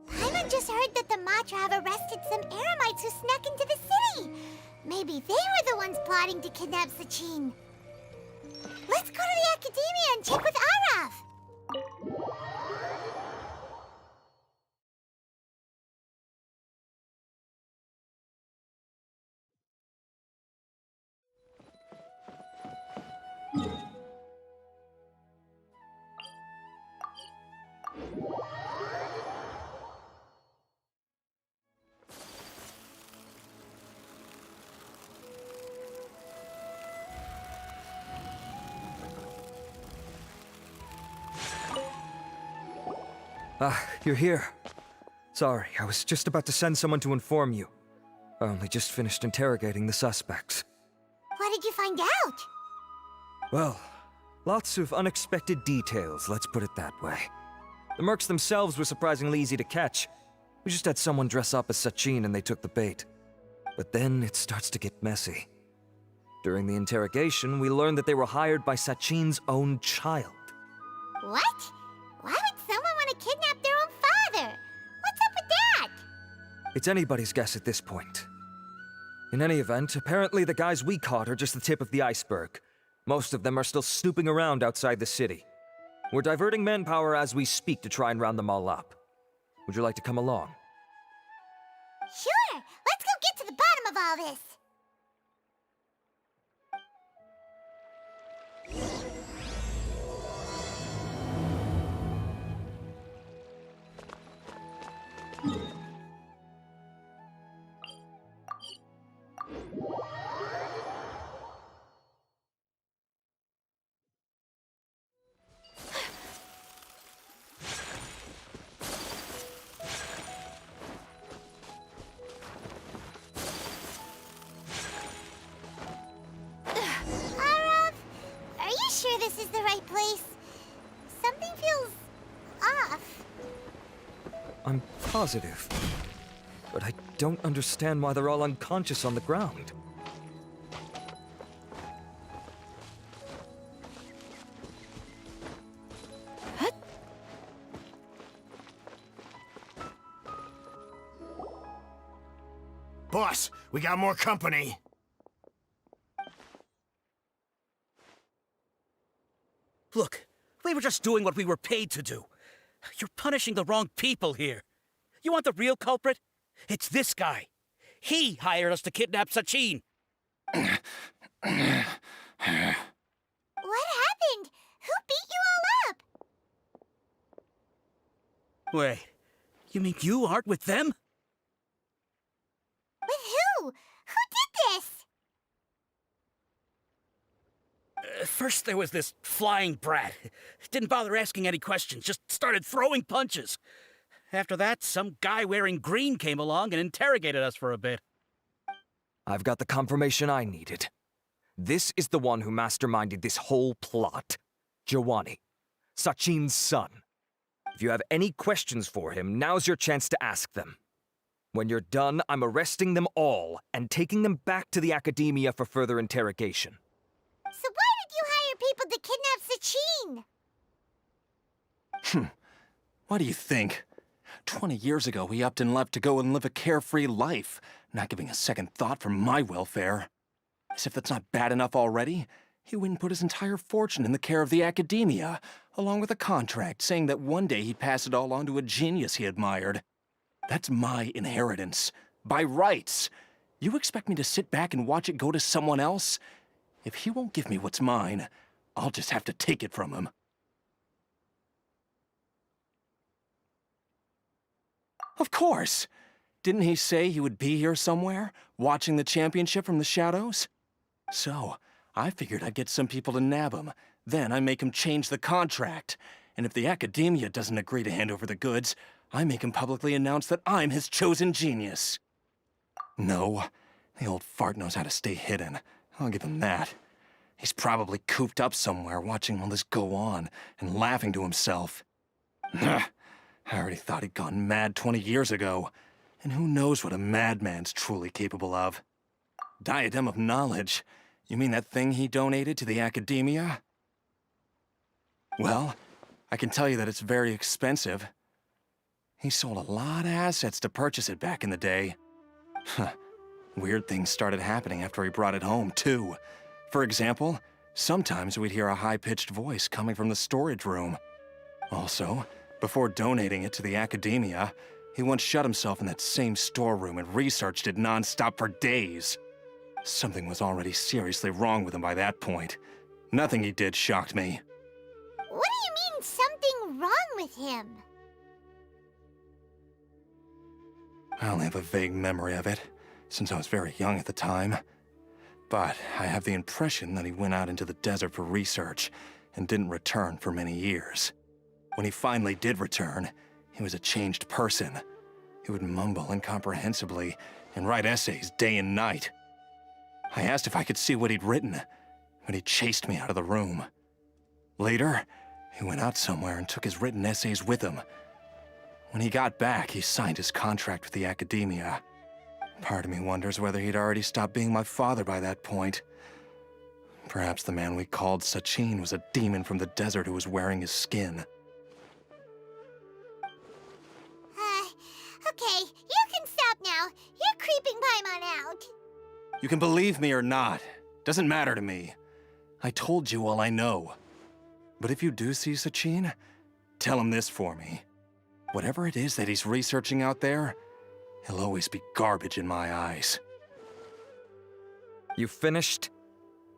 Paimon just heard that the Matra have arrested some Eremites who snuck into the city. Maybe they were the ones plotting to kidnap Sachin. Let's go to the Academia and check with Arav. Ah, you're here. Sorry, I was just about to send someone to inform you. I only just finished interrogating the suspects. What did you find out? Well, lots of unexpected details, let's put it that way. The mercs themselves were surprisingly easy to catch. We just had someone dress up as Sachin and they took the bait. But then it starts to get messy. During the interrogation, we learned that they were hired by Sachin's own child. What? Why would someone want to kidnap their own father? What's up with that? It's anybody's guess at this point. In any event, apparently the guys we caught are just the tip of the iceberg. Most of them are still snooping around outside the city. We're diverting manpower as we speak to try and round them all up. Would you like to come along? Sure, let's go get to the bottom of all this. Arav, are you sure this is the right place? Something feels off. I'm positive. But I don't understand why they're all unconscious on the ground. Boss, we got more company. Look, we were just doing what we were paid to do. You're punishing the wrong people here. You want the real culprit? It's this guy. He hired us to kidnap Sachin. What happened? Who beat you all up? Wait, you mean you aren't with them? With who? Who did this? First there was this flying brat. Didn't bother asking any questions, just started throwing punches. After that, some guy wearing green came along and interrogated us for a bit. I've got the confirmation I needed. This is the one who masterminded this whole plot. Jawani, Sachin's son. If you have any questions for him, now's your chance to ask them. When you're done, I'm arresting them all and taking them back to the Academia for further interrogation. So why did you hire people to kidnap Sachin? What do you think? 20 years ago, he upped and left to go and live a carefree life, not giving a second thought for my welfare. As if that's not bad enough already, he went and put his entire fortune in the care of the Academia, along with a contract saying that one day he'd pass it all on to a genius he admired. That's my inheritance, by rights. You expect me to sit back and watch it go to someone else? If he won't give me what's mine, I'll just have to take it from him. Of course! Didn't he say he would be here somewhere, watching the championship from the shadows? So, I figured I'd get some people to nab him. Then I make him change the contract. And if the Academia doesn't agree to hand over the goods, I make him publicly announce that I'm his chosen genius. No, the old fart knows how to stay hidden. I'll give him that. He's probably cooped up somewhere watching all this go on and laughing to himself. I already thought he'd gone mad 20 years ago. And who knows what a madman's truly capable of. Diadem of knowledge. You mean that thing he donated to the Academia? Well, I can tell you that it's very expensive. He sold a lot of assets to purchase it back in the day. Weird things started happening after he brought it home, too. For example, sometimes we'd hear a high-pitched voice coming from the storage room. Also, before donating it to the academia, he once shut himself in that same storeroom and researched it non-stop for days. Something was already seriously wrong with him by that point. Nothing he did shocked me. What do you mean, something wrong with him? I only have a vague memory of it, since I was very young at the time. But I have the impression that he went out into the desert for research and didn't return for many years. When he finally did return, he was a changed person. He would mumble incomprehensibly and write essays day and night. I asked if I could see what he'd written, but he chased me out of the room. Later, he went out somewhere and took his written essays with him. When he got back, he signed his contract with the academia. Part of me wonders whether he'd already stopped being my father by that point. Perhaps the man we called Sachin was a demon from the desert who was wearing his skin. Okay, you can stop now. You're creeping Paimon out. You can believe me or not. Doesn't matter to me. I told you all I know. But if you do see Sachin, tell him this for me. Whatever it is that he's researching out there, he'll always be garbage in my eyes. You finished?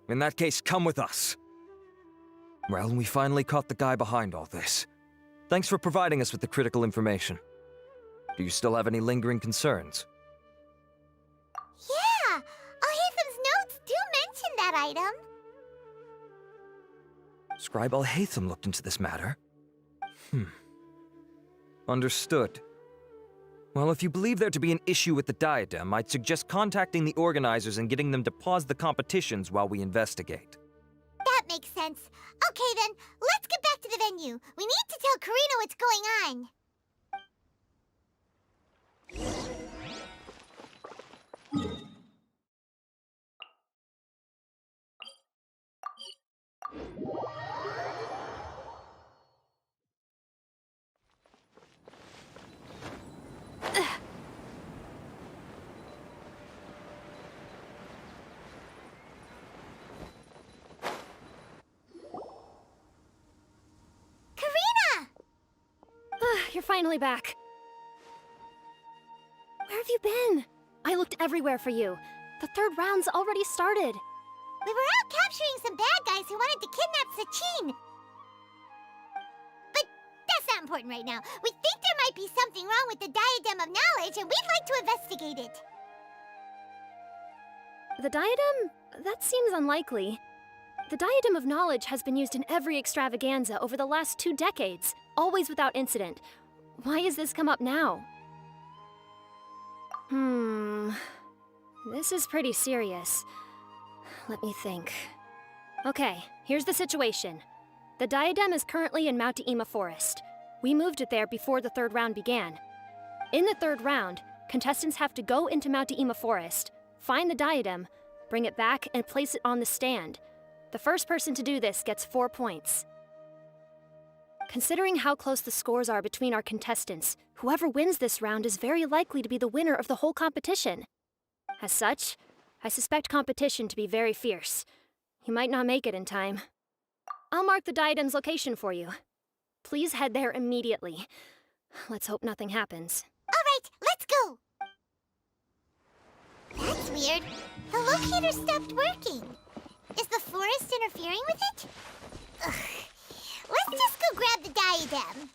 In that case, come with us. Well, we finally caught the guy behind all this. Thanks for providing us with the critical information. Do you still have any lingering concerns? Yeah, Al-Haytham's notes do mention that item. Scribe Al-Haytham looked into this matter. Understood. Well, if you believe there to be an issue with the diadem, I'd suggest contacting the organizers and getting them to pause the competitions while we investigate. That makes sense. Okay then, let's get back to the venue. We need to tell Karina what's going on. You're finally back. Where have you been? I looked everywhere for you. The third round's already started. We were out capturing some bad guys who wanted to kidnap Sachin. But that's not important right now. We think there might be something wrong with the Diadem of Knowledge, and we'd like to investigate it. The diadem? That seems unlikely. The Diadem of Knowledge has been used in every extravaganza over the last 2 decades, always without incident. Why has this come up now? This is pretty serious. Let me think. Okay, here's the situation. The diadem is currently in Mount Deima Forest. We moved it there before the third round began. In the third round, contestants have to go into Mount Deima Forest, find the diadem, bring it back, and place it on the stand. The first person to do this gets 4 points. Considering how close the scores are between our contestants, whoever wins this round is very likely to be the winner of the whole competition. As such, I suspect competition to be very fierce. You might not make it in time. I'll mark the diadem's location for you. Please head there immediately. Let's hope nothing happens. All right, let's go. That's weird. The locator stopped working. Is the forest interfering with it? Ugh. Let's just go grab the diadem.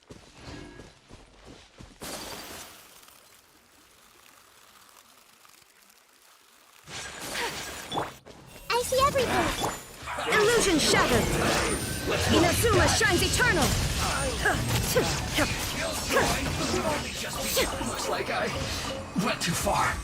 I see everything. Illusion shattered! Inazuma shines eternal! Looks like I went too far.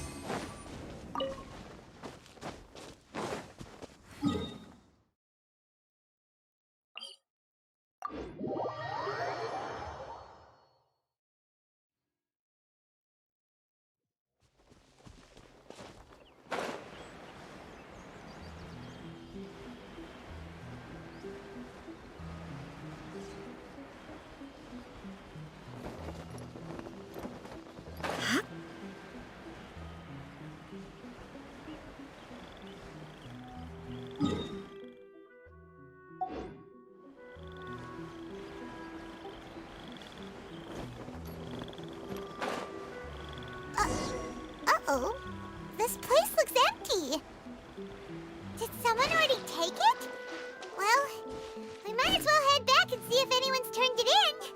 Oh, this place looks empty. Did someone already take it? Well, we might as well head back and see if anyone's turned it in.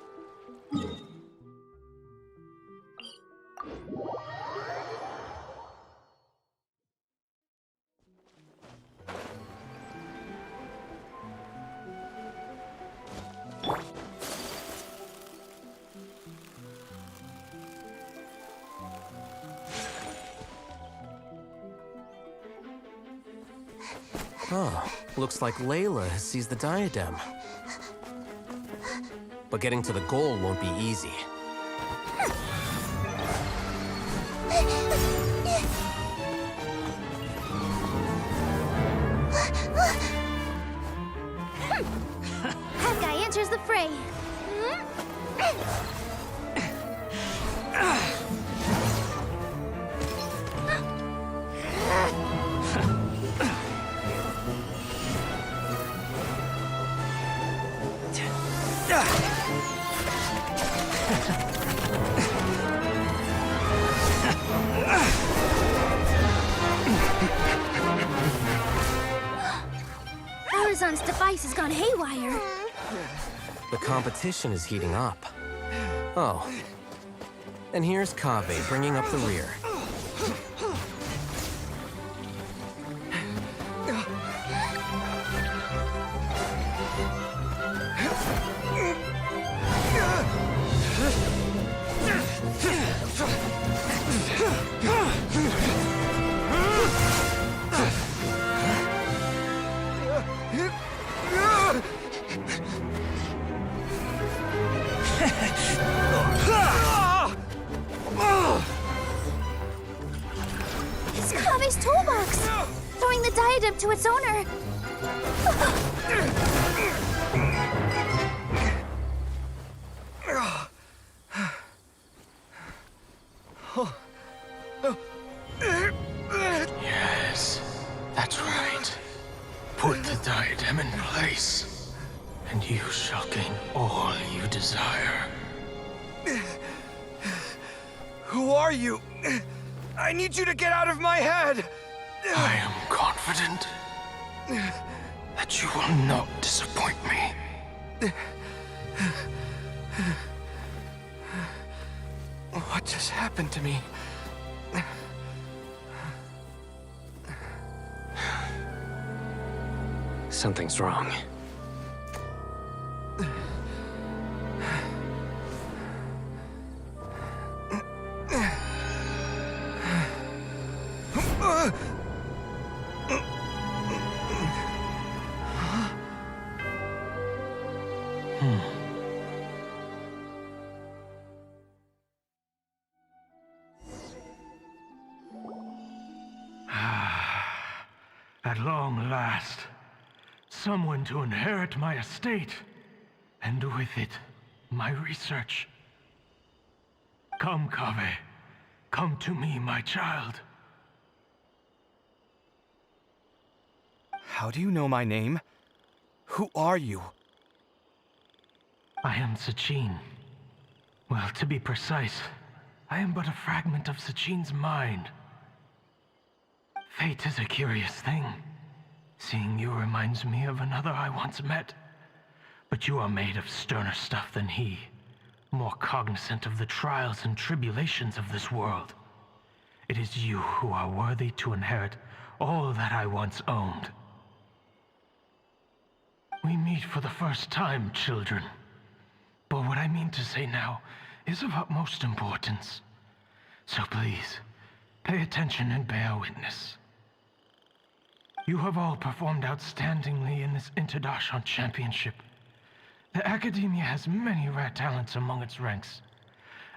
Oh, looks like Layla has seized the diadem. But getting to the goal won't be easy. That guy enters the fray. Arizon's device has gone haywire. The competition is heating up. Oh. And here's Kaveh bringing up the rear. It's Kaveh's toolbox! Throwing the diadem to its owner! Yes, that's right. Put the diadem in place, and you shall gain all you desire. Who are you? I need you to get out of my head! I am confident that you will not disappoint me. What just happened to me? Something's wrong. At long last, someone to inherit my estate, and with it, my research. Come, Kaveh. Come to me, my child. How do you know my name? Who are you? I am Sachin. Well, to be precise, I am but a fragment of Sachin's mind. Fate is a curious thing. Seeing you reminds me of another I once met. But you are made of sterner stuff than he, more cognizant of the trials and tribulations of this world. It is you who are worthy to inherit all that I once owned. We meet for the first time, children. But what I mean to say now is of utmost importance. So please, pay attention and bear witness. You have all performed outstandingly in this Interdashon Championship. The Academia has many rare talents among its ranks,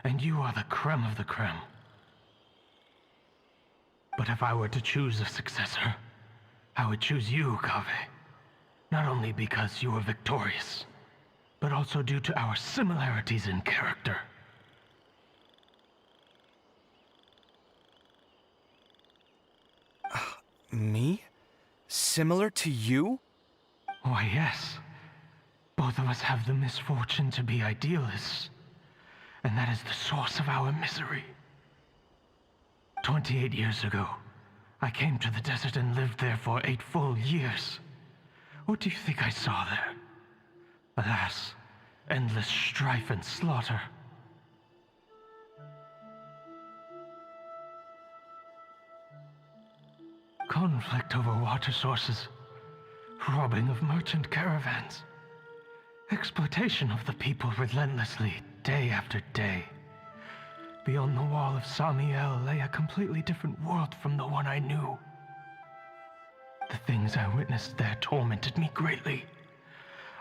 and you are the creme of the creme. But if I were to choose a successor, I would choose you, Kaveh. Not only because you were victorious, but also due to our similarities in character. Me? Similar to you? Why, yes. Both of us have the misfortune to be idealists, and that is the source of our misery. 28 years ago, I came to the desert and lived there for 8 full years. What do you think I saw there? Alas, endless strife and slaughter. Conflict over water sources, robbing of merchant caravans, exploitation of the people relentlessly, day after day. Beyond the wall of Samiel lay a completely different world from the one I knew. The things I witnessed there tormented me greatly.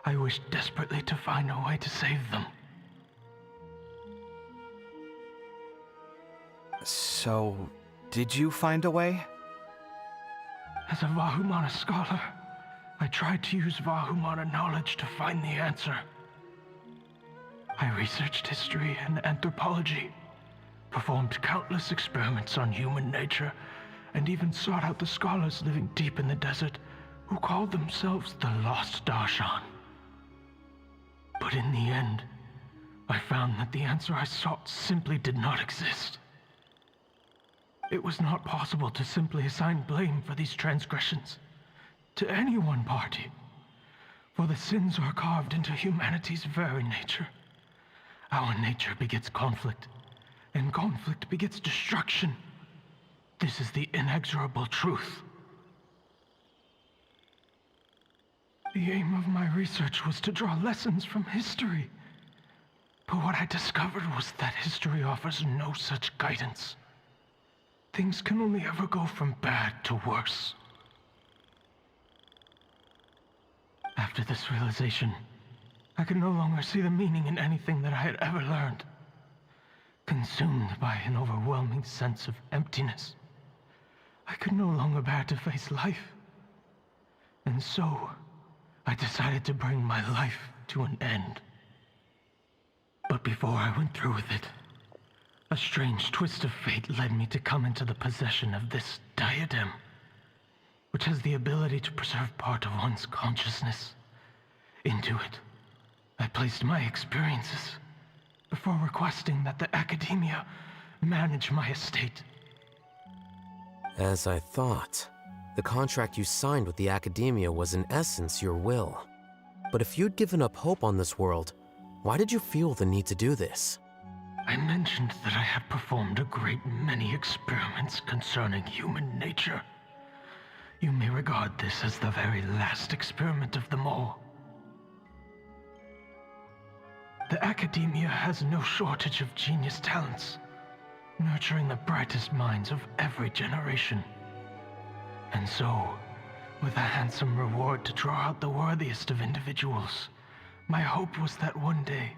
I wished desperately to find a way to save them. So, did you find a way? As a Vahumana scholar, I tried to use Vahumana knowledge to find the answer. I researched history and anthropology, performed countless experiments on human nature, and even sought out the scholars living deep in the desert who called themselves the Lost Darshan. But in the end, I found that the answer I sought simply did not exist. It was not possible to simply assign blame for these transgressions to any one party, for the sins are carved into humanity's very nature. Our nature begets conflict, and conflict begets destruction. This is the inexorable truth. The aim of my research was to draw lessons from history. But what I discovered was that history offers no such guidance. Things can only ever go from bad to worse. After this realization, I could no longer see the meaning in anything that I had ever learned. Consumed by an overwhelming sense of emptiness, I could no longer bear to face life. And so, I decided to bring my life to an end. But before I went through with it, a strange twist of fate led me to come into the possession of this diadem, which has the ability to preserve part of one's consciousness. Into it, I placed my experiences before requesting that the academia manage my estate. As I thought, the contract you signed with the academia was in essence your will. But if you'd given up hope on this world, why did you feel the need to do this? I mentioned that I had performed a great many experiments concerning human nature. You may regard this as the very last experiment of them all. The academia has no shortage of genius talents, nurturing the brightest minds of every generation. And so, with a handsome reward to draw out the worthiest of individuals, my hope was that one day,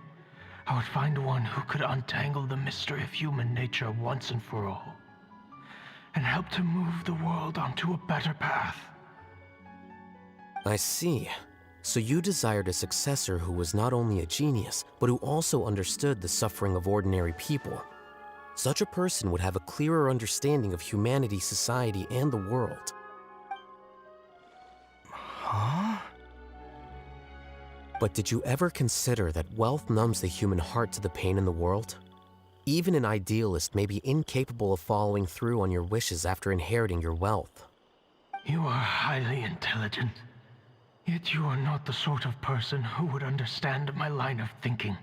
I would find one who could untangle the mystery of human nature once and for all, and help to move the world onto a better path. I see. So you desired a successor who was not only a genius, but who also understood the suffering of ordinary people. Such a person would have a clearer understanding of humanity, society, and the world. Huh? But did you ever consider that wealth numbs the human heart to the pain in the world? Even an idealist may be incapable of following through on your wishes after inheriting your wealth. You are highly intelligent, yet you are not the sort of person who would understand my line of thinking.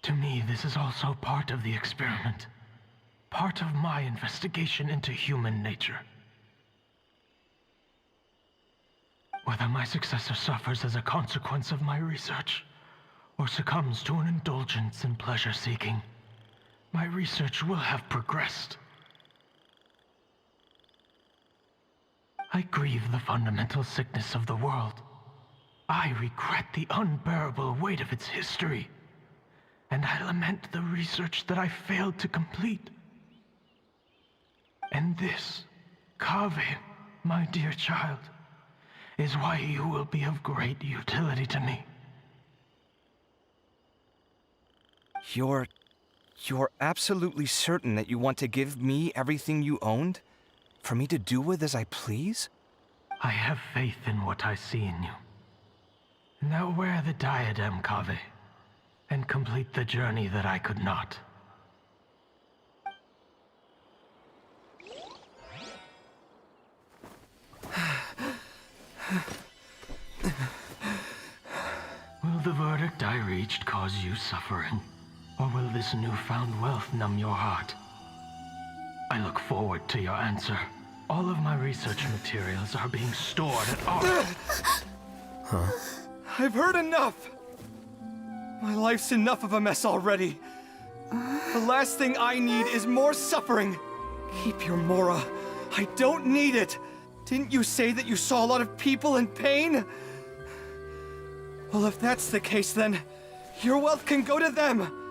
To me, this is also part of the experiment, part of my investigation into human nature. Whether my successor suffers as a consequence of my research, or succumbs to an indulgence in pleasure-seeking, my research will have progressed. I grieve the fundamental sickness of the world. I regret the unbearable weight of its history, and I lament the research that I failed to complete. And this, Kaveh, my dear child, is why you will be of great utility to me. You're absolutely certain that you want to give me everything you owned? For me to do with as I please? I have faith in what I see in you. Now wear the diadem, Kaveh, and complete the journey that I could not. Will the verdict I reached cause you suffering? Or will this newfound wealth numb your heart? I look forward to your answer. All of my research materials are being stored at our... I've heard enough! My life's enough of a mess already. The last thing I need is more suffering. Keep your Mora. I don't need it. Didn't you say that you saw a lot of people in pain? Well, if that's the case, then your wealth can go to them.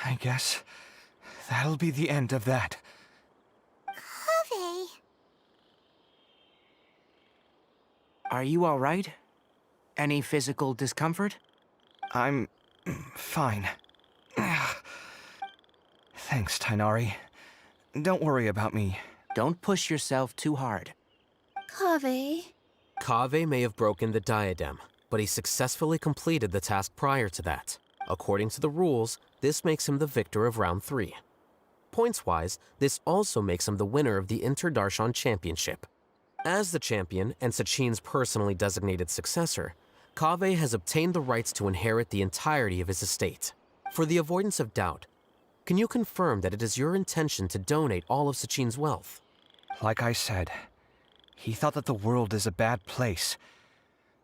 I guess that'll be the end of that. Kaveh. Are you all right? Any physical discomfort? I'm fine. Thanks, Tainari. Don't worry about me. Don't push yourself too hard. Kaveh. Kaveh may have broken the diadem, but he successfully completed the task prior to that. According to the rules, this makes him the victor of round 3. Points-wise, this also makes him the winner of the Interdarshan Championship. As the champion and Sachin's personally designated successor, Kaveh has obtained the rights to inherit the entirety of his estate. For the avoidance of doubt, can you confirm that it is your intention to donate all of Sachin's wealth? Like I said, he thought that the world is a bad place.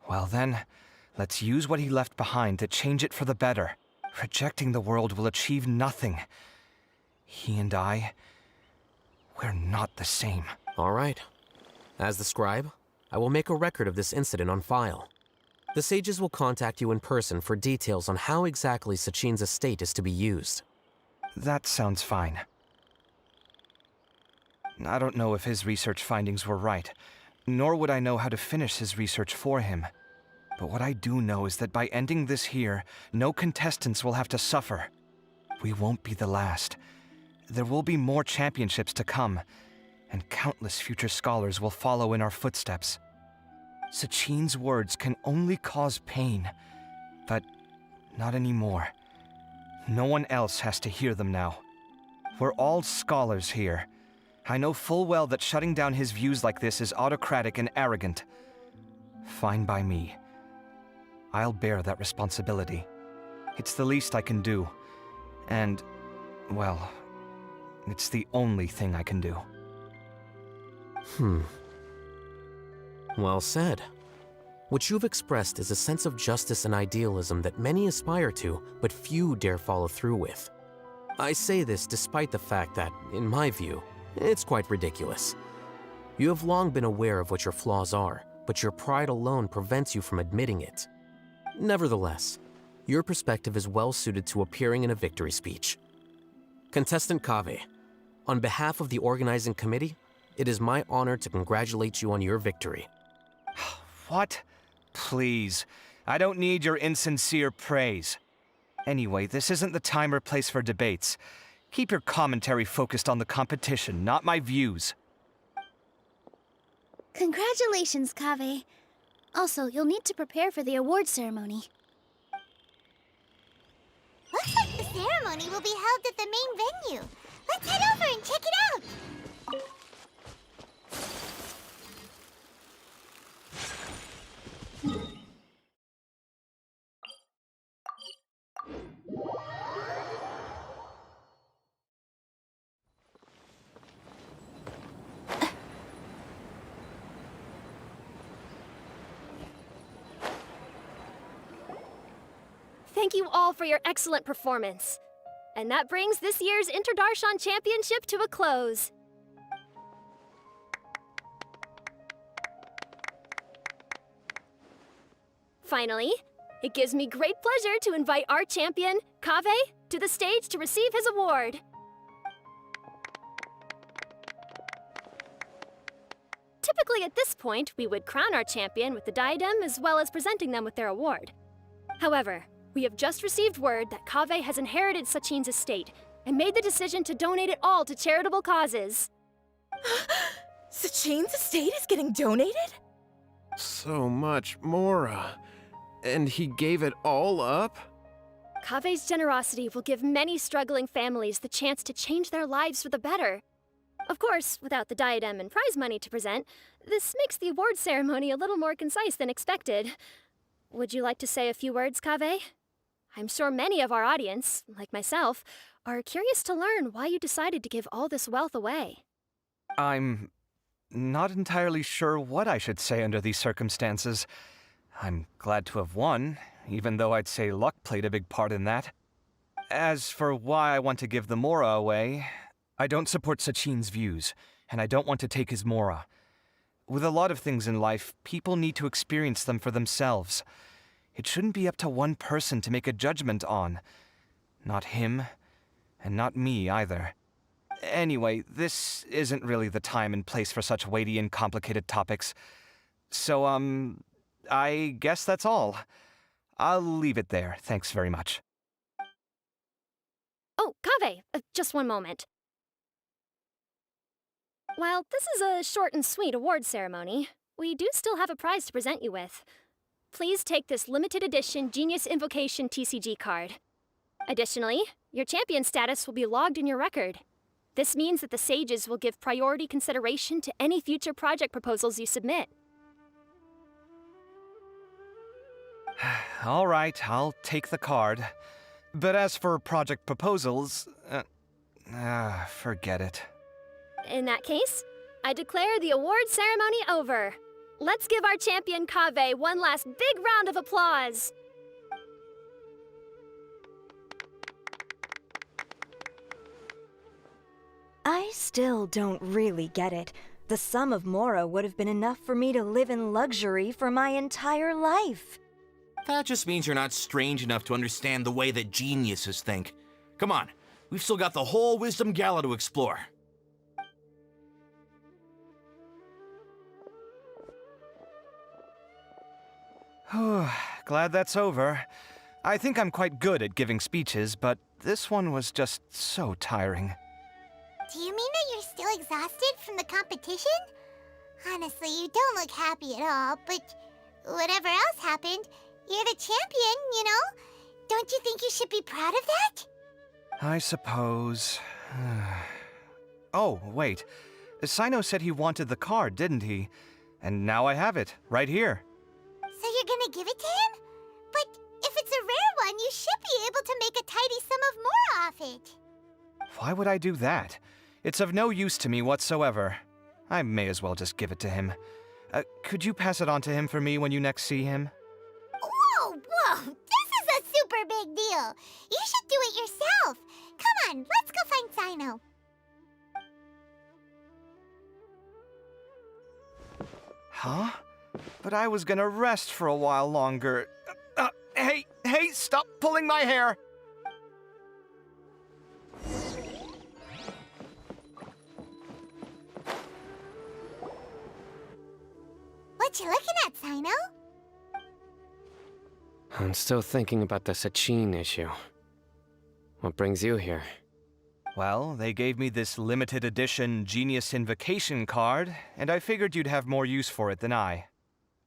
Well then, let's use what he left behind to change it for the better. Rejecting the world will achieve nothing. He and I, we're not the same. All right. As the scribe, I will make a record of this incident on file. The sages will contact you in person for details on how exactly Sachin's estate is to be used. That sounds fine. I don't know if his research findings were right, nor would I know how to finish his research for him. But what I do know is that by ending this here, no contestants will have to suffer. We won't be the last. There will be more championships to come, and countless future scholars will follow in our footsteps. Sachin's words can only cause pain, but not anymore. No one else has to hear them now. We're all scholars here. I know full well that shutting down his views like this is autocratic and arrogant. Fine by me. I'll bear that responsibility. It's the least I can do. And, well, it's the only thing I can do. Well said. What you've expressed is a sense of justice and idealism that many aspire to, but few dare follow through with. I say this despite the fact that, in my view, it's quite ridiculous. You have long been aware of what your flaws are, but your pride alone prevents you from admitting it. Nevertheless, your perspective is well suited to appearing in a victory speech. Contestant Kaveh, on behalf of the organizing committee, it is my honor to congratulate you on your victory. What? Please. I don't need your insincere praise. Anyway, this isn't the time or place for debates. Keep your commentary focused on the competition, not my views. Congratulations, Kaveh. Also, you'll need to prepare for the award ceremony. Looks like the ceremony will be held at the main venue. Let's head over and check it out. Thank you all for your excellent performance. And that brings this year's Interdarshan Championship to a close. Finally, it gives me great pleasure to invite our champion, Kaveh, to the stage to receive his award. Typically at this point, we would crown our champion with the diadem as well as presenting them with their award. However, we have just received word that Kaveh has inherited Sachin's estate and made the decision to donate it all to charitable causes. Sachine's estate is getting donated? So much Mora. And he gave it all up? Kave's generosity will give many struggling families the chance to change their lives for the better. Of course, without the diadem and prize money to present, this makes the award ceremony a little more concise than expected. Would you like to say a few words, Kave? I'm sure many of our audience, like myself, are curious to learn why you decided to give all this wealth away. I'm not entirely sure what I should say under these circumstances. I'm glad to have won, even though I'd say luck played a big part in that. As for why I want to give the Mora away, I don't support Sachine's views, and I don't want to take his Mora. With a lot of things in life, people need to experience them for themselves. It shouldn't be up to one person to make a judgment on. Not him, and not me either. Anyway, this isn't really the time and place for such weighty and complicated topics. So, I guess that's all. I'll leave it there. Thanks very much. Oh, Kave, just one moment. While this is a short and sweet award ceremony, we do still have a prize to present you with. Please take this limited edition Genius Invocation TCG card. Additionally, your champion status will be logged in your record. This means that the Sages will give priority consideration to any future project proposals you submit. All right, I'll take the card. But as for project proposals, forget it. In that case, I declare the award ceremony over. Let's give our champion Kave one last big round of applause. I still don't really get it. The sum of Mora would have been enough for me to live in luxury for my entire life. That just means you're not strange enough to understand the way that geniuses think. Come on, we've still got the whole Wisdom Gala to explore. Glad that's over. I think I'm quite good at giving speeches, but this one was just so tiring. Do you mean that you're still exhausted from the competition? Honestly, you don't look happy at all, but whatever else happened, you're the champion, you know? Don't you think you should be proud of that? I suppose. Oh, wait. Sino said he wanted the card, didn't he? And now I have it, right here. So you're gonna give it to him? But if it's a rare one, you should be able to make a tidy sum of more off it. Why would I do that? It's of no use to me whatsoever. I may as well just give it to him. Could you pass it on to him for me when you next see him? Whoa, whoa! This is a super big deal! You should do it yourself! Come on, let's go find Sino. Huh? But I was gonna rest for a while longer. Hey, stop pulling my hair! What you looking at, Sino? I'm still thinking about the Sachine issue. What brings you here? Well, they gave me this limited edition Genius Invocation card, and I figured you'd have more use for it than I.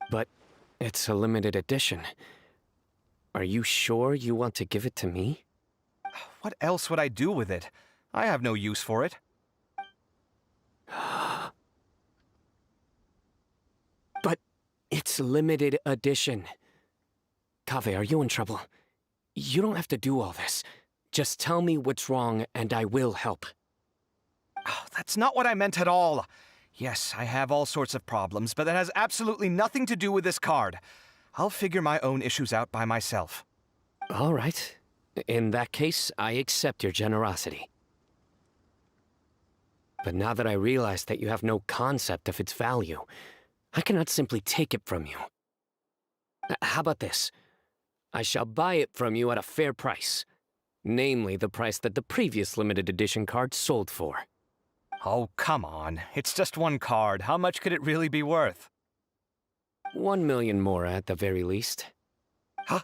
But it's a limited edition. Are you sure you want to give it to me? What else would I do with it? I have no use for it. But it's limited edition. Kave, are you in trouble? You don't have to do all this. Just tell me what's wrong and I will help. Oh, that's not what I meant at all. Yes, I have all sorts of problems, but that has absolutely nothing to do with this card. I'll figure my own issues out by myself. All right. In that case, I accept your generosity. But now that I realize that you have no concept of its value, I cannot simply take it from you. How about this? I shall buy it from you at a fair price. Namely, the price that the previous limited edition card sold for. Oh, come on. It's just one card. How much could it really be worth? 1 million more at the very least. Huh?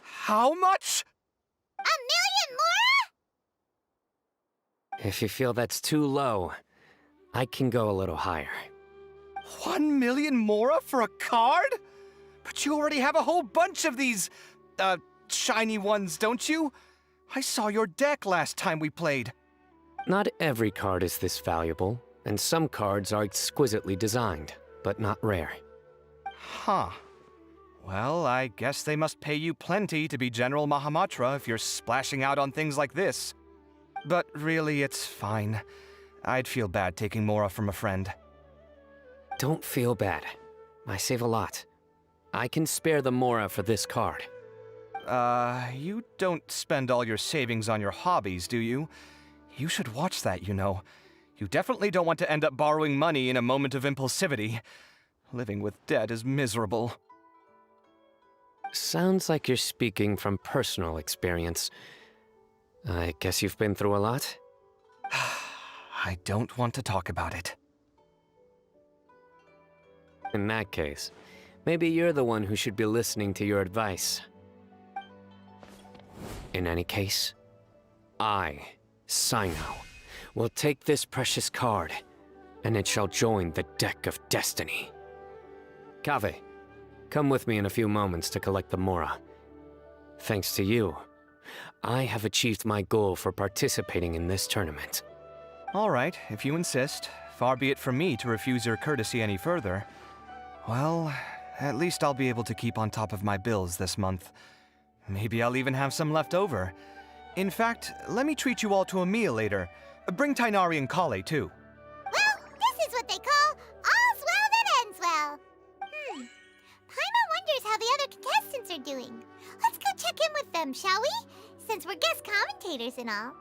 How much? 1 million more? If you feel that's too low, I can go a little higher. 1 million mora for a card? But you already have a whole bunch of these, shiny ones, don't you? I saw your deck last time we played. Not every card is this valuable, and some cards are exquisitely designed, but not rare. Huh. Well, I guess they must pay you plenty to be General Mahamatra if you're splashing out on things like this. But really, it's fine. I'd feel bad taking mora from a friend. Don't feel bad. I save a lot. I can spare the mora for this card. You don't spend all your savings on your hobbies, do you? You should watch that, you know. You definitely don't want to end up borrowing money in a moment of impulsivity. Living with debt is miserable. Sounds like you're speaking from personal experience. I guess you've been through a lot? I don't want to talk about it. In that case, maybe you're the one who should be listening to your advice. In any case, I, Sino, will take this precious card, and it shall join the deck of destiny. Kaveh, come with me in a few moments to collect the mora. Thanks to you, I have achieved my goal for participating in this tournament. All right, if you insist. Far be it from me to refuse your courtesy any further. Well, at least I'll be able to keep on top of my bills this month. Maybe I'll even have some left over. In fact, let me treat you all to a meal later. Bring Tainari and Kale, too. Well, this is what they call all's well that ends well. Paimon wonders how the other contestants are doing. Let's go check in with them, shall we? Since we're guest commentators and all.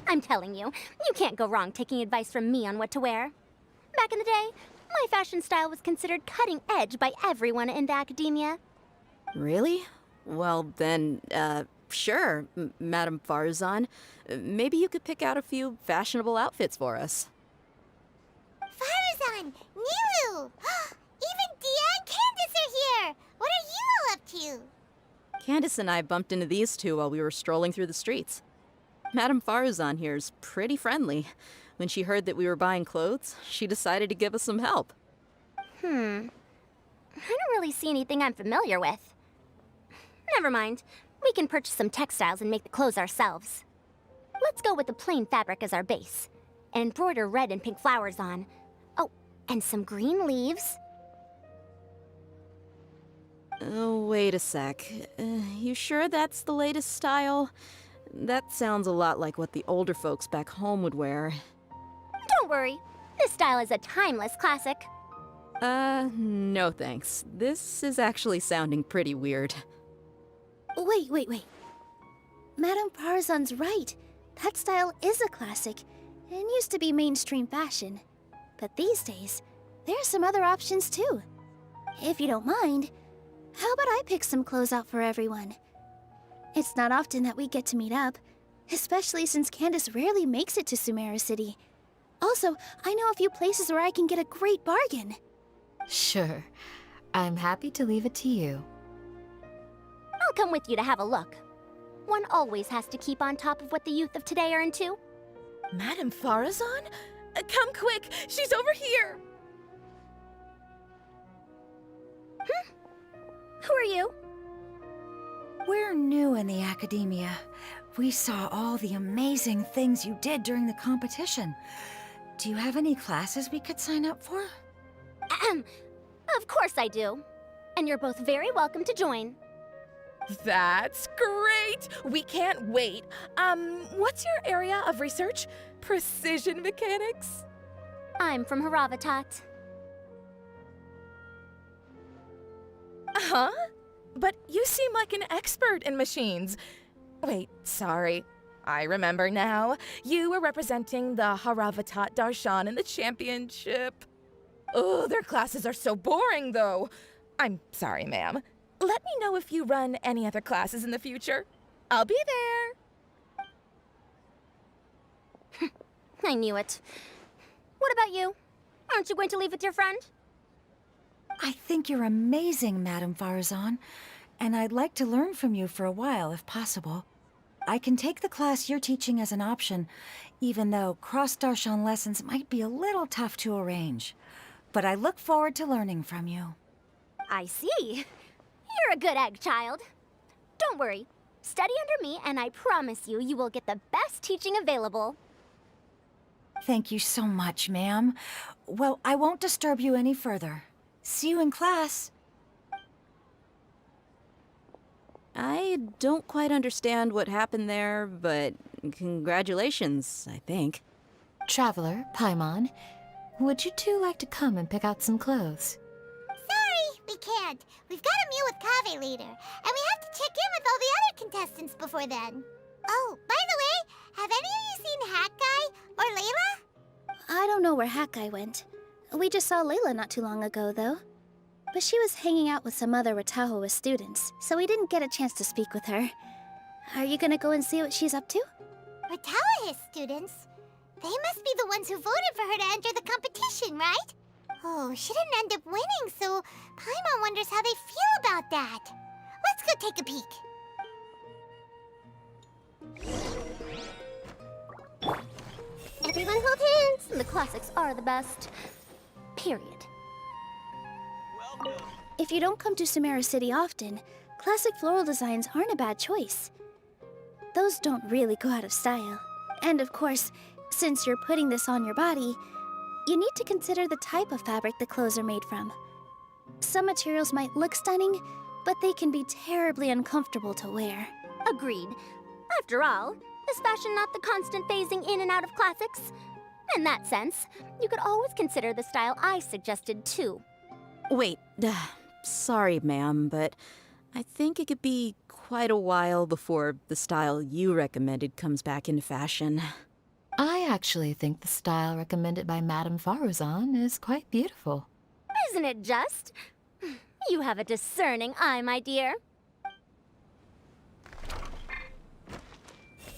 I'm telling you, you can't go wrong taking advice from me on what to wear. Back in the day, my fashion style was considered cutting edge by everyone in the academia. Really? Well, then, sure, Madame Farzan. Maybe you could pick out a few fashionable outfits for us. Farazan! Nilu! Even Dia and Candace are here! What are you all up to? Candace and I bumped into these two while we were strolling through the streets. Madame Farazan here's pretty friendly. When she heard that we were buying clothes, she decided to give us some help. I don't really see anything I'm familiar with. Never mind. We can purchase some textiles and make the clothes ourselves. Let's go with the plain fabric as our base, and embroider red and pink flowers on. Oh, and some green leaves. Oh, wait a sec. You sure that's the latest style? That sounds a lot like what the older folks back home would wear. Don't worry. This style is a timeless classic. No thanks. This is actually sounding pretty weird. Wait. Madame Farzan's right. That style is a classic and used to be mainstream fashion. But these days, there are some other options too. If you don't mind, How about I pick some clothes out for everyone? It's not often that we get to meet up, especially since Candace rarely makes it to Sumeru City. Also, I know a few places where I can get a great bargain. Sure. I'm happy to leave it to you. I'll come with you to have a look. One always has to keep on top of what the youth of today are into. Madame Farazan? Come quick! She's over here! Who are you? We're new in the academia. We saw all the amazing things you did during the competition. Do you have any classes we could sign up for? Of course I do. And you're both very welcome to join. That's great! We can't wait. What's your area of research? Precision mechanics? I'm from Haravatat. Huh? But you seem like an expert in machines. Wait, sorry. I remember now. You were representing the Haravatat Darshan in the championship. Oh, their classes are so boring, though. I'm sorry, ma'am. Let me know if you run any other classes in the future. I'll be there. I knew it. What about you? Aren't you going to leave with your friend? I think you're amazing, Madame Farazan, and I'd like to learn from you for a while, if possible. I can take the class you're teaching as an option, even though cross-Darshan lessons might be a little tough to arrange. But I look forward to learning from you. I see. You're a good egg, child. Don't worry. Study under me, and I promise you, you will get the best teaching available. Thank you so much, ma'am. Well, I won't disturb you any further. See you in class. I don't quite understand what happened there, but congratulations, I think. Traveler, Paimon, would you two like to come and pick out some clothes? Sorry, we can't. We've got a meal with Kaveh later, and we have to check in with all the other contestants before then. Oh, by the way, have any of you seen Hat Guy or Layla? I don't know where Hat Guy went. We just saw Layla not too long ago, though. But she was hanging out with some other Ratahoa students, so we didn't get a chance to speak with her. Are you gonna go and see what she's up to? Ratahoa students? They must be the ones who voted for her to enter the competition, right? Oh, she didn't end up winning, so Paimon wonders how they feel about that. Let's go take a peek. Everyone hold hands. The classics are the best. Period. If you don't come to Sumeru City often, classic floral designs aren't a bad choice. Those don't really go out of style. And of course, since you're putting this on your body, you need to consider the type of fabric the clothes are made from. Some materials might look stunning, but they can be terribly uncomfortable to wear. Agreed. After all, is fashion not the constant phasing in and out of classics? In that sense, you could always consider the style I suggested too. Wait, sorry, ma'am, but I think it could be quite a while before the style you recommended comes back into fashion. I actually think the style recommended by Madame Farazan is quite beautiful. Isn't it just? You have a discerning eye, my dear.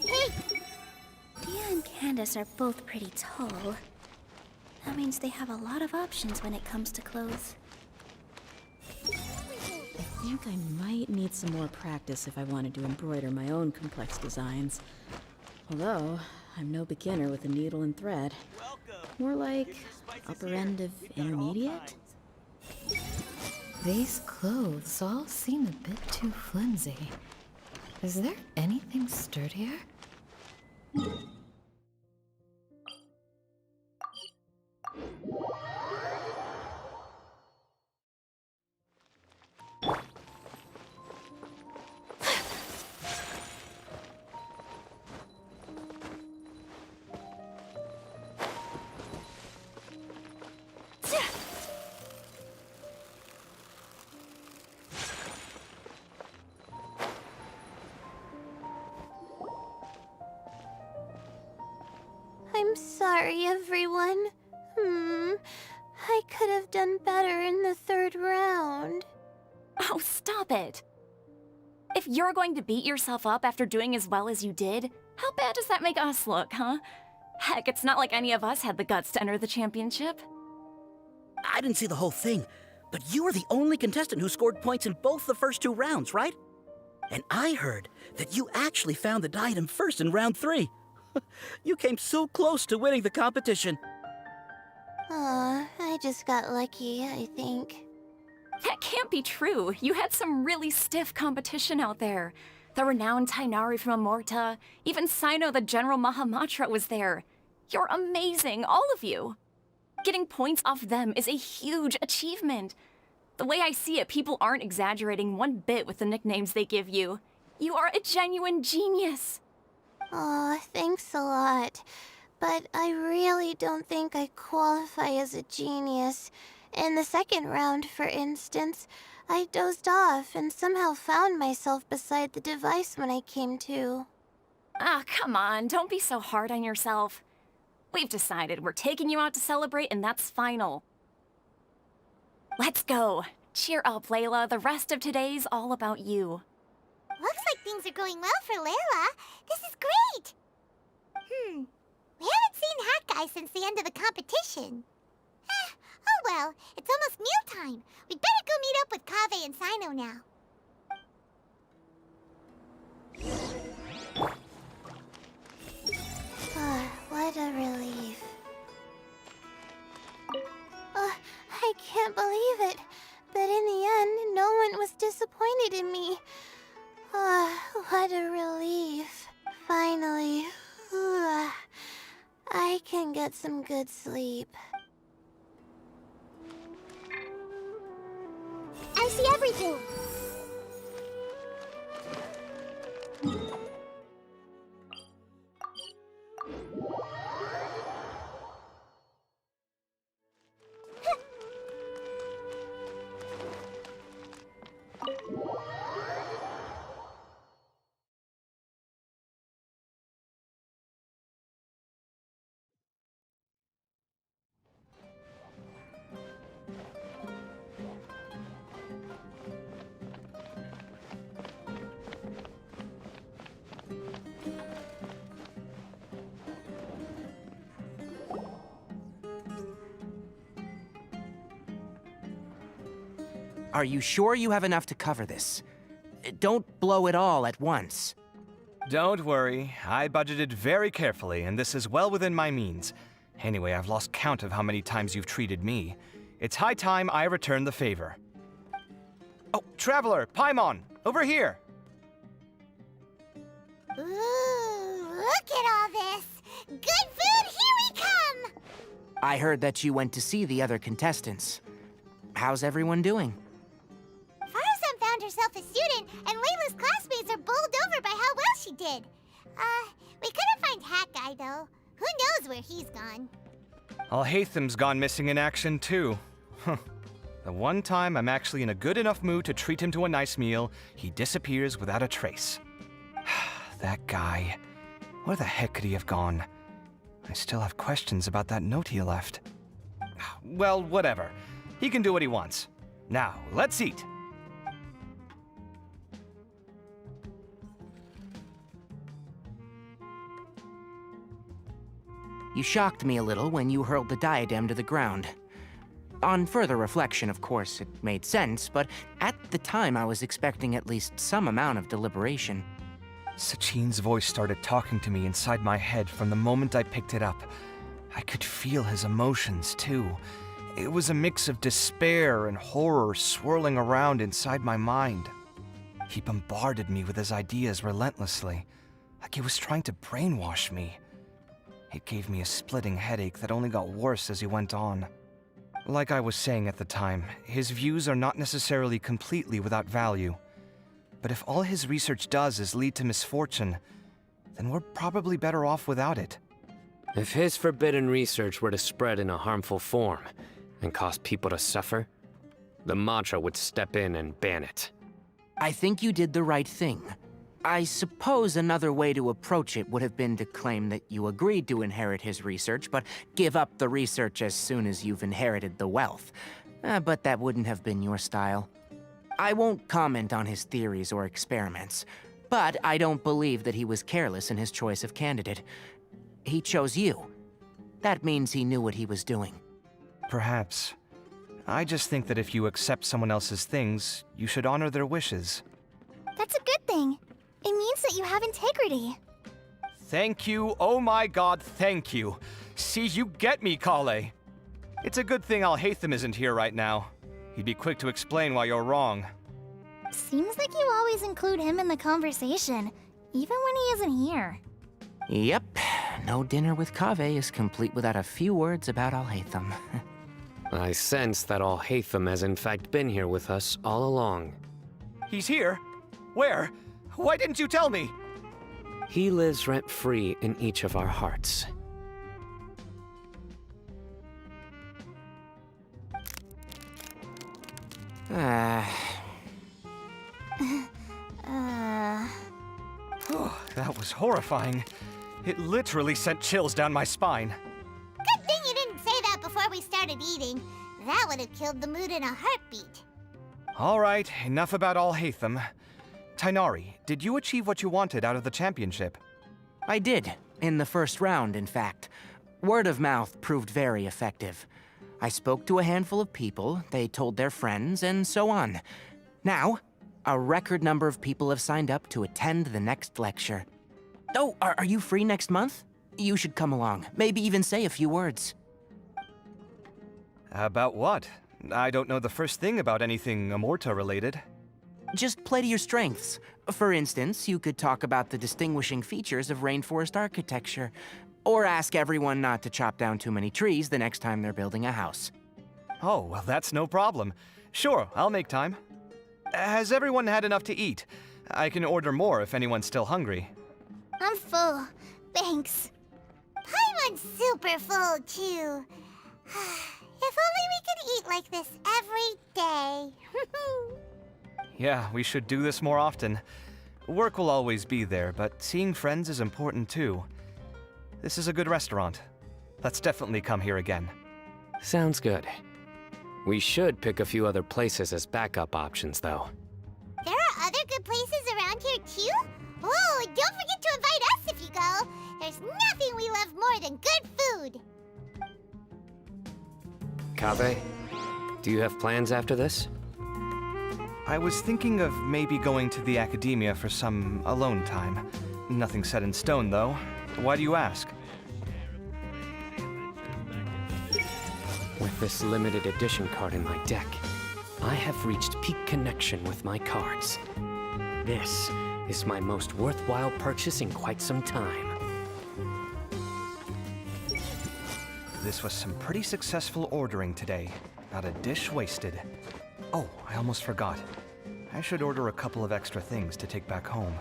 Hey! Dia and Candace are both pretty tall. That means they have a lot of options when it comes to clothes. I think I might need some more practice if I wanted to embroider my own complex designs. Although, I'm no beginner with a needle and thread. More like upper end of intermediate? These clothes all seem a bit too flimsy. Is there anything sturdier? I'm sorry, everyone. I could have done better in the third round. Oh, stop it. If you're going to beat yourself up after doing as well as you did, how bad does that make us look, huh? Heck, it's not like any of us had the guts to enter the championship. I didn't see the whole thing, but you were the only contestant who scored points in both the first 2 rounds, right? And I heard that you actually found the diadem first in round 3. You came so close to winning the competition. Aw, I just got lucky, I think. That can't be true. You had some really stiff competition out there. The renowned Tainari from Amorta, even Sino the General Mahamatra was there. You're amazing, all of you. Getting points off them is a huge achievement. The way I see it, people aren't exaggerating one bit with the nicknames they give you. You are a genuine genius. Aw, thanks a lot. But I really don't think I qualify as a genius. In the second round, for instance, I dozed off and somehow found myself beside the device when I came to. Ah, come on, don't be so hard on yourself. We've decided we're taking you out to celebrate, and that's final. Let's go. Cheer up, Layla. The rest of today's all about you. Looks like things are going well for Layla. This is great! We haven't seen Hat Guy since the end of the competition. Oh well, it's almost mealtime. We'd better go meet up with Kaveh and Sino now. What a relief. I can't believe it. But in the end, no one was disappointed in me. What a relief. Finally. I can get some good sleep. I see everything. Are you sure you have enough to cover this? Don't blow it all at once. Don't worry, I budgeted very carefully, and this is well within my means. Anyway, I've lost count of how many times you've treated me. It's high time I return the favor. Oh, Traveler, Paimon, over here! Ooh, look at all this! Good food, here we come! I heard that you went to see the other contestants. How's everyone doing? Faruzan found herself a student, and Layla's classmates are bowled over by how well she did. We couldn't find Hat Guy, though. Who knows where he's gone? Al-Haytham's gone missing in action, too. The one time I'm actually in a good enough mood to treat him to a nice meal, he disappears without a trace. That guy. Where the heck could he have gone? I still have questions about that note he left. Well, whatever. He can do what he wants. Now, let's eat. You shocked me a little when you hurled the diadem to the ground. On further reflection, of course, it made sense, but at the time I was expecting at least some amount of deliberation. Sachin's voice started talking to me inside my head from the moment I picked it up. I could feel his emotions, too. It was a mix of despair and horror swirling around inside my mind. He bombarded me with his ideas relentlessly, like he was trying to brainwash me. It gave me a splitting headache that only got worse as he went on. Like I was saying at the time, his views are not necessarily completely without value. But if all his research does is lead to misfortune, then we're probably better off without it. If his forbidden research were to spread in a harmful form and cause people to suffer, the Matra would step in and ban it. I think you did the right thing. I suppose another way to approach it would have been to claim that you agreed to inherit his research, but give up the research as soon as you've inherited the wealth. But that wouldn't have been your style. I won't comment on his theories or experiments, but I don't believe that he was careless in his choice of candidate. He chose you. That means he knew what he was doing. Perhaps. I just think that if you accept someone else's things, you should honor their wishes. That's a good thing. It means that you have integrity. Thank you, oh my god, thank you. See, you get me, Kale. It's a good thing Alhaitham isn't here right now. He'd be quick to explain why you're wrong. Seems like you always include him in the conversation, even when he isn't here. Yep. No dinner with Kaveh is complete without a few words about Alhaitham. I sense that Alhaitham has in fact been here with us all along. He's here? Where? Why didn't you tell me? He lives rent-free in each of our hearts. That was horrifying. It literally sent chills down my spine. Good thing you didn't say that before we started eating. That would have killed the mood in a heartbeat. All right, enough about Alhaitham. Tighnari, did you achieve what you wanted out of the championship? I did. In the first round, in fact. Word of mouth proved very effective. I spoke to a handful of people, they told their friends, and so on. Now, a record number of people have signed up to attend the next lecture. Oh, are you free next month? You should come along. Maybe even say a few words. About what? I don't know the first thing about anything Amorta-related. Just play to your strengths. For instance, you could talk about the distinguishing features of rainforest architecture, or ask everyone not to chop down too many trees the next time they're building a house. Oh, well, that's no problem. Sure, I'll make time. Has everyone had enough to eat? I can order more if anyone's still hungry. I'm full. Thanks. Paimon's super full, too. If only we could eat like this every day. Yeah, we should do this more often. Work will always be there, but seeing friends is important too. This is a good restaurant. Let's definitely come here again. Sounds good. We should pick a few other places as backup options, though. There are other good places around here, too? Oh, and don't forget to invite us if you go. There's nothing we love more than good food. Kaveh, do you have plans after this? I was thinking of maybe going to the academia for some alone time. Nothing set in stone, though. Why do you ask? With this limited edition card in my deck, I have reached peak connection with my cards. This is my most worthwhile purchase in quite some time. This was some pretty successful ordering today. Not a dish wasted. Oh, I almost forgot. I should order a couple of extra things to take back home.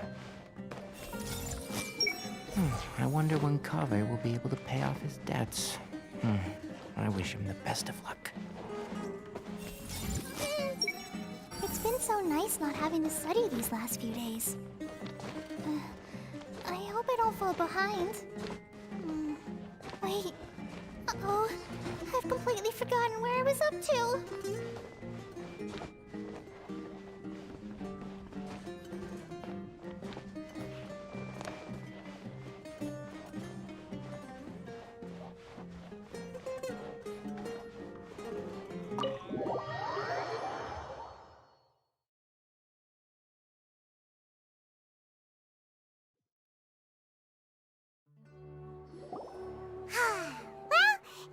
I wonder when Kaveh will be able to pay off his debts. I wish him the best of luck. It's been so nice not having to study these last few days. I hope I don't fall behind. Wait. Uh-oh. I've completely forgotten where I was up to.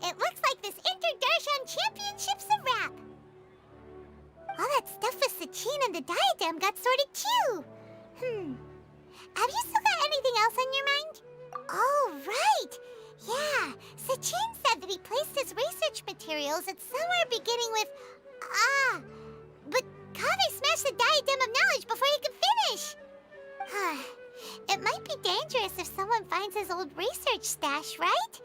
It looks like this Inter-Darshan Championship's a wrap. All that stuff with Sachin and the diadem got sorted too. Have you still got anything else on your mind? Oh, right. Yeah, Sachin said that he placed his research materials at somewhere beginning with but Kaveh smashed the diadem of knowledge before he could finish. It might be dangerous if someone finds his old research stash, right?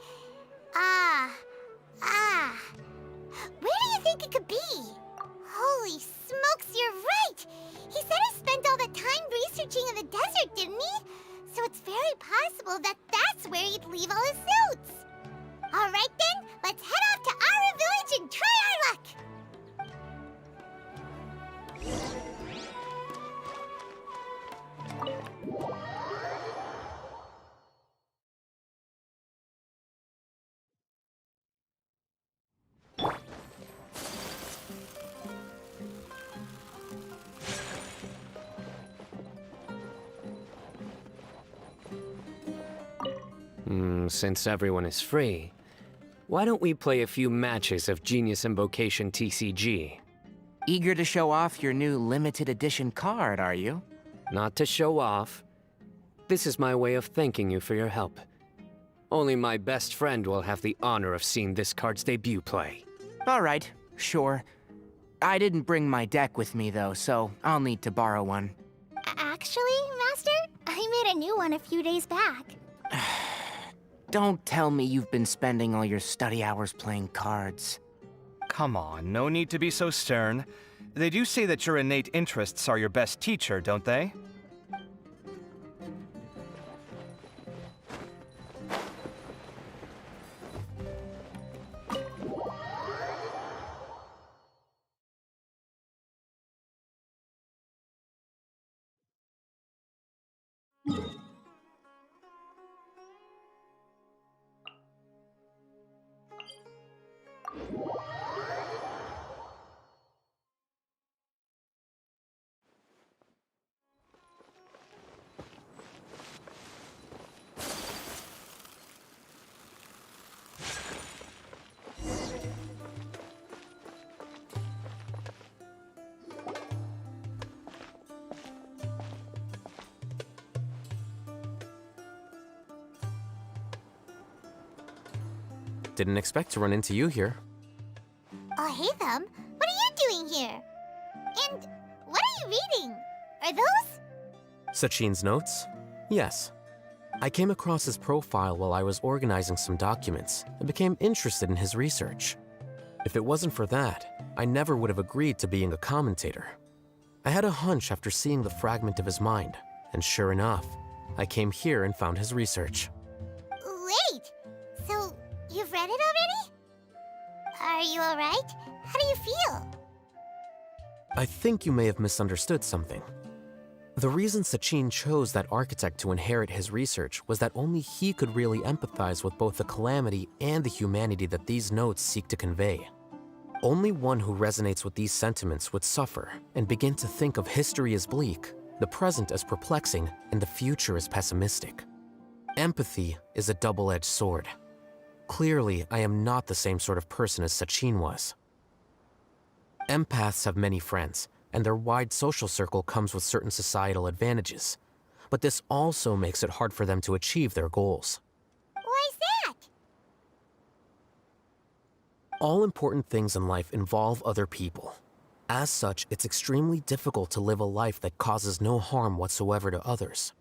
Where do you think it could be? Holy smokes, you're right! He said he spent all the time researching in the desert, didn't he? So it's very possible that that's where he'd leave all his notes. All right then, let's head off to Ara Village and try our luck! Since everyone is free, why don't we play a few matches of Genius Invocation TCG? Eager to show off your new limited edition card, are you? Not to show off. This is my way of thanking you for your help. Only my best friend will have the honor of seeing this card's debut play. All right, sure. I didn't bring my deck with me, though, so I'll need to borrow one. Actually, Master, I made a new one a few days back. Don't tell me you've been spending all your study hours playing cards. Come on, no need to be so stern. They do say that your innate interests are your best teacher, don't they? Didn't expect to run into you here. Oh, hey, Thumb. What are you doing here? And what are you reading? Are those? Sachin's notes? Yes. I came across his profile while I was organizing some documents and became interested in his research. If it wasn't for that, I never would have agreed to being a commentator. I had a hunch after seeing the fragment of his mind, and sure enough, I came here and found his research. Wait! So, you've read it already? Are you alright? How do you feel? I think you may have misunderstood something. The reason Sachin chose that architect to inherit his research was that only he could really empathize with both the calamity and the humanity that these notes seek to convey. Only one who resonates with these sentiments would suffer and begin to think of history as bleak, the present as perplexing, and the future as pessimistic. Empathy is a double-edged sword. Clearly, I am not the same sort of person as Sachin was. Empaths have many friends, and their wide social circle comes with certain societal advantages. But this also makes it hard for them to achieve their goals. Why's that? All important things in life involve other people. As such, it's extremely difficult to live a life that causes no harm whatsoever to others.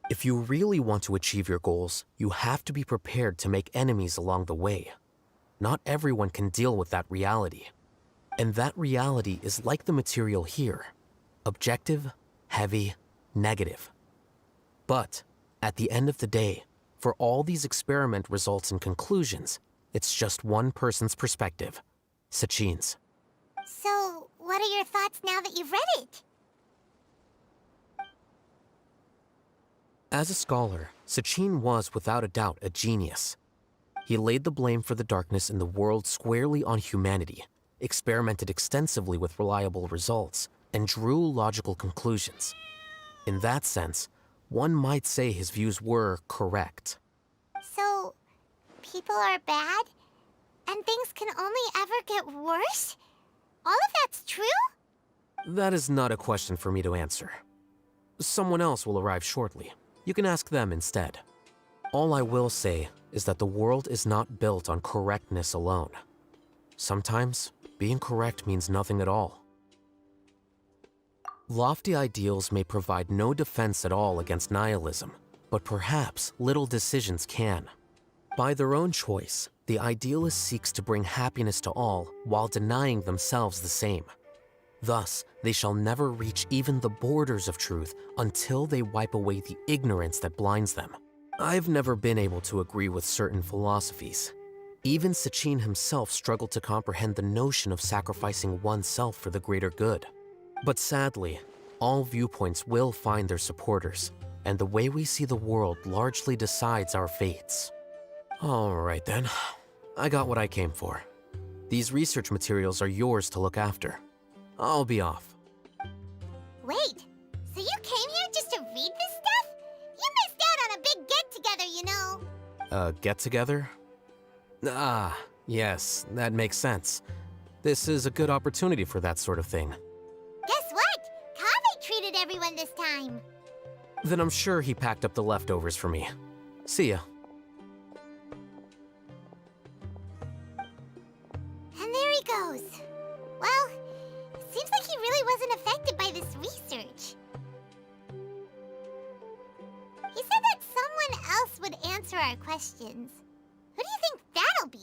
If you really want to achieve your goals, you have to be prepared to make enemies along the way. Not everyone can deal with that reality. And that reality is like the material here. Objective, heavy, negative. But, at the end of the day, for all these experiment results and conclusions, it's just one person's perspective, Sachin's. So, what are your thoughts now that you've read it? As a scholar, Sachin was without a doubt a genius. He laid the blame for the darkness in the world squarely on humanity, experimented extensively with reliable results, and drew logical conclusions. In that sense, one might say his views were correct. So, people are bad? And things can only ever get worse? All of that's true? That is not a question for me to answer. Someone else will arrive shortly. You can ask them instead. All I will say is that the world is not built on correctness alone. Sometimes, being correct means nothing at all. Lofty ideals may provide no defense at all against nihilism, but perhaps little decisions can. By their own choice, the idealist seeks to bring happiness to all while denying themselves the same. Thus, they shall never reach even the borders of truth until they wipe away the ignorance that blinds them. I've never been able to agree with certain philosophies. Even Sachin himself struggled to comprehend the notion of sacrificing oneself for the greater good. But sadly, all viewpoints will find their supporters, and the way we see the world largely decides our fates. All right then, I got what I came for. These research materials are yours to look after. I'll be off. Wait, so you came here just to read this stuff? You missed out on a big get-together, you know. A get-together? Ah, yes, that makes sense. This is a good opportunity for that sort of thing. Guess what? Kaveh treated everyone this time. Then I'm sure he packed up the leftovers for me. See ya. And there he goes. Well, seems like he really wasn't affected by this research. He said that someone else would answer our questions. Who do you think that'll be?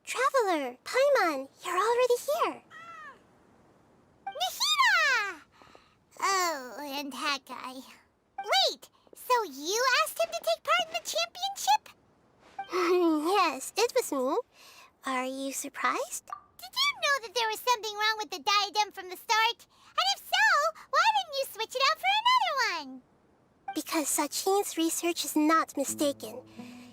Traveler, Paimon, you're already here. Nahida! Oh, and that guy. Wait, so you asked him to take part in the championship? Yes, it was me. Are you surprised? Did you know that there was something wrong with the diadem from the start? And if so, why didn't you switch it out for another one? Because Sachin's research is not mistaken.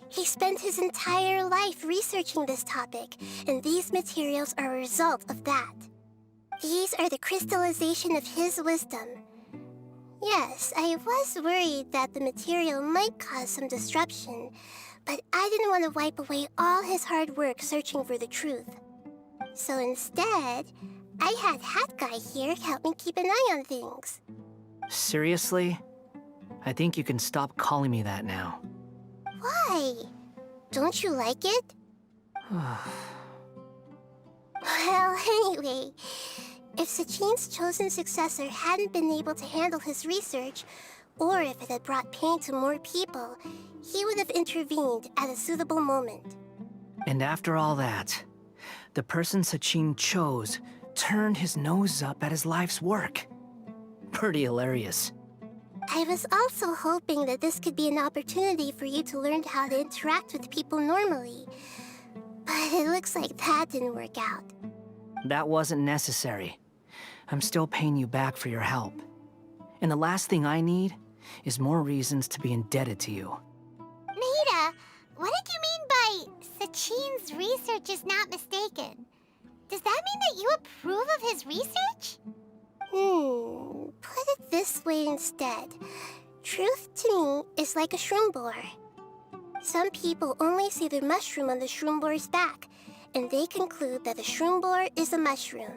He spent his entire life researching this topic, and these materials are a result of that. These are the crystallization of his wisdom. Yes, I was worried that the material might cause some disruption, but I didn't want to wipe away all his hard work searching for the truth. So instead, I had Hat Guy here help me keep an eye on things. Seriously? I think you can stop calling me that now. Why? Don't you like it? Well, anyway, if Sachin's chosen successor hadn't been able to handle his research, or if it had brought pain to more people, he would have intervened at a suitable moment. And after all that, the person Sachin chose turned his nose up at his life's work. Pretty hilarious. I was also hoping that this could be an opportunity for you to learn how to interact with people normally. But it looks like that didn't work out. That wasn't necessary. I'm still paying you back for your help. And the last thing I need is more reasons to be indebted to you. Nahida, what did you mean by Sachin's research is not mistaken? Does that mean that you approve of his research? Put it this way instead. Truth to me is like a shroom boar. Some people only see the mushroom on the shroom boar's back, and they conclude that the shroom boar is a mushroom.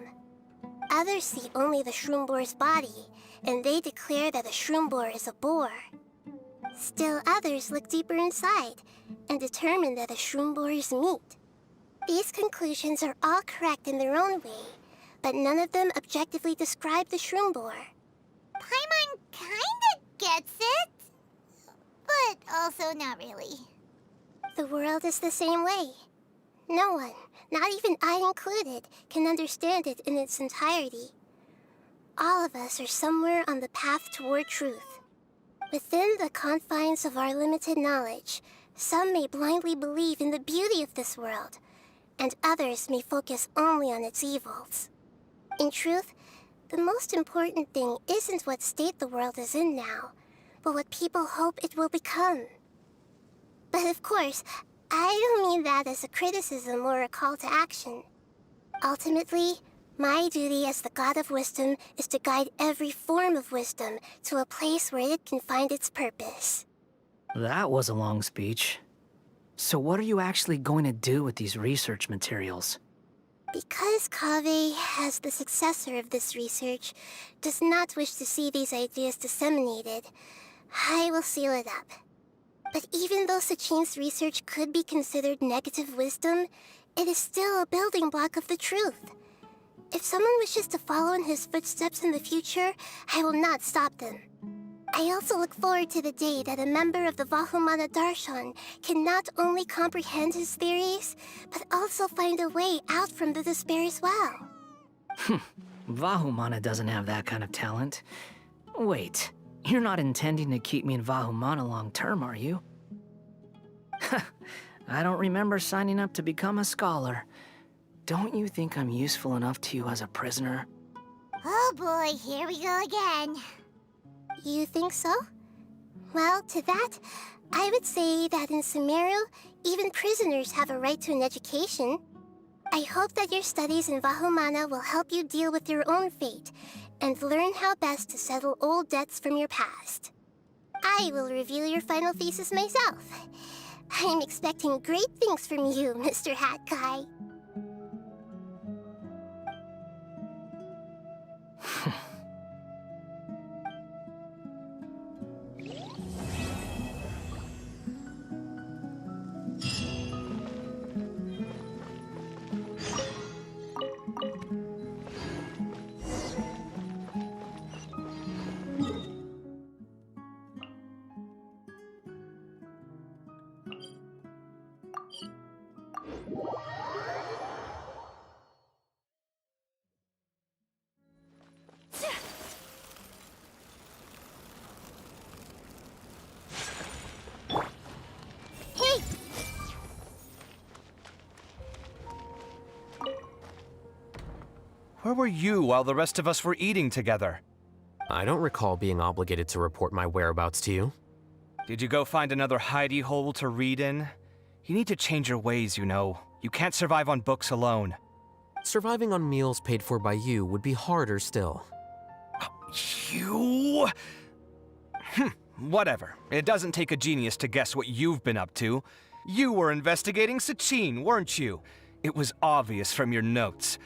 Others see only the shroom boar's body, and they declare that the shroom boar is a boar. Still others look deeper inside, and determine that the shroom boar is meat. These conclusions are all correct in their own way, but none of them objectively describe the shroom boar. Paimon kinda gets it, but also not really. The world is the same way. No one, not even I included, can understand it in its entirety. All of us are somewhere on the path toward truth. Within the confines of our limited knowledge, some may blindly believe in the beauty of this world, and others may focus only on its evils. In truth, the most important thing isn't what state the world is in now, but what people hope it will become. But of course, I don't mean that as a criticism or a call to action. Ultimately, my duty as the God of Wisdom is to guide every form of wisdom to a place where it can find its purpose. That was a long speech. So what are you actually going to do with these research materials? Because Kaveh, as the successor of this research, does not wish to see these ideas disseminated, I will seal it up. But even though Sachin's research could be considered negative wisdom, it is still a building block of the truth. If someone wishes to follow in his footsteps in the future, I will not stop them. I also look forward to the day that a member of the Vahumana Darshan can not only comprehend his theories, but also find a way out from the despair as well. Vahumana doesn't have that kind of talent. Wait, you're not intending to keep me in Vahumana long term, are you? I don't remember signing up to become a scholar. Don't you think I'm useful enough to you as a prisoner? Oh boy, here we go again. You think so? Well, to that, I would say that in Sumeru, even prisoners have a right to an education. I hope that your studies in Vahumana will help you deal with your own fate and learn how best to settle old debts from your past. I will review your final thesis myself. I'm expecting great things from you, Mr. Hat Guy. Hey! Where were you while the rest of us were eating together? I don't recall being obligated to report my whereabouts to you. Did you go find another hidey hole to read in? You need to change your ways, you know. You can't survive on books alone. Surviving on meals paid for by you would be harder still. You? Whatever. It doesn't take a genius to guess what you've been up to. You were investigating Sachin, weren't you? It was obvious from your notes.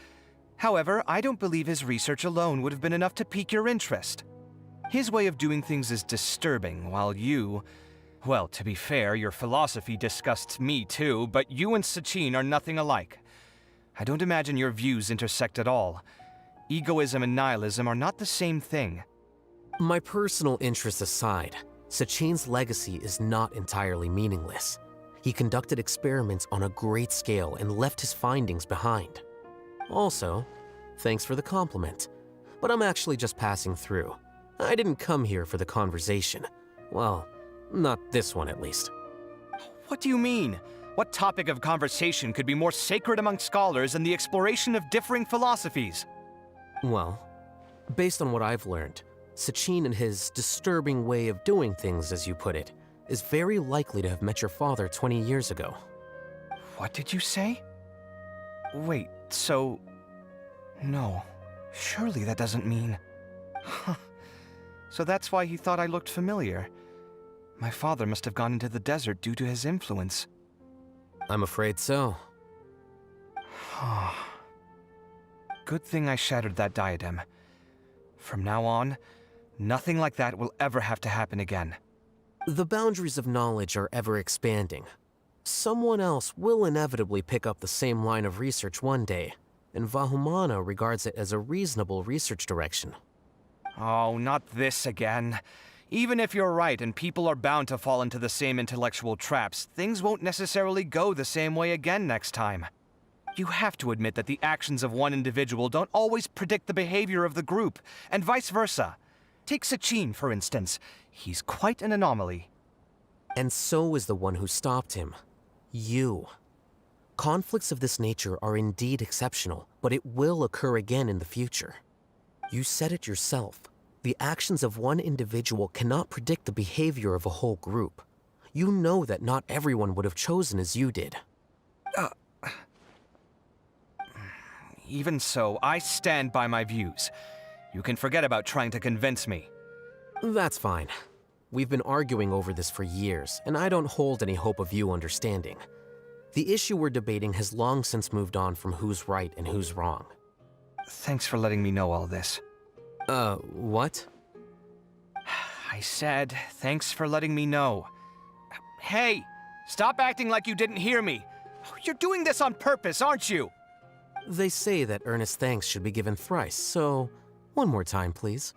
However, I don't believe his research alone would have been enough to pique your interest. His way of doing things is disturbing, while you... Well, to be fair, your philosophy disgusts me too, but you and Sachin are nothing alike. I don't imagine your views intersect at all. Egoism and nihilism are not the same thing. My personal interests aside, Sachin's legacy is not entirely meaningless. He conducted experiments on a great scale and left his findings behind. Also, thanks for the compliment, but I'm actually just passing through. I didn't come here for the conversation. Well, not this one at least. What do you mean? What topic of conversation could be more sacred among scholars than the exploration of differing philosophies? Well, based on what I've learned, Sachin and his disturbing way of doing things, as you put it, is very likely to have met your father 20 years ago. What did you say? Wait, so... No. Surely that doesn't mean... So that's why he thought I looked familiar. My father must have gone into the desert due to his influence. I'm afraid so. Good thing I shattered that diadem. From now on, nothing like that will ever have to happen again. The boundaries of knowledge are ever expanding. Someone else will inevitably pick up the same line of research one day, and Vahumana regards it as a reasonable research direction. Oh, not this again. Even if you're right and people are bound to fall into the same intellectual traps, things won't necessarily go the same way again next time. You have to admit that the actions of one individual don't always predict the behavior of the group, and vice versa. Take Sachin, for instance. He's quite an anomaly. And so is the one who stopped him. You. Conflicts of this nature are indeed exceptional, but it will occur again in the future. You said it yourself. The actions of one individual cannot predict the behavior of a whole group. You know that not everyone would have chosen as you did. Even so, I stand by my views. You can forget about trying to convince me. That's fine. We've been arguing over this for years, and I don't hold any hope of you understanding. The issue we're debating has long since moved on from who's right and who's wrong. Thanks for letting me know all this. What? I said, thanks for letting me know. Hey, stop acting like you didn't hear me. You're doing this on purpose, aren't you? They say that earnest thanks should be given thrice, so one more time, please.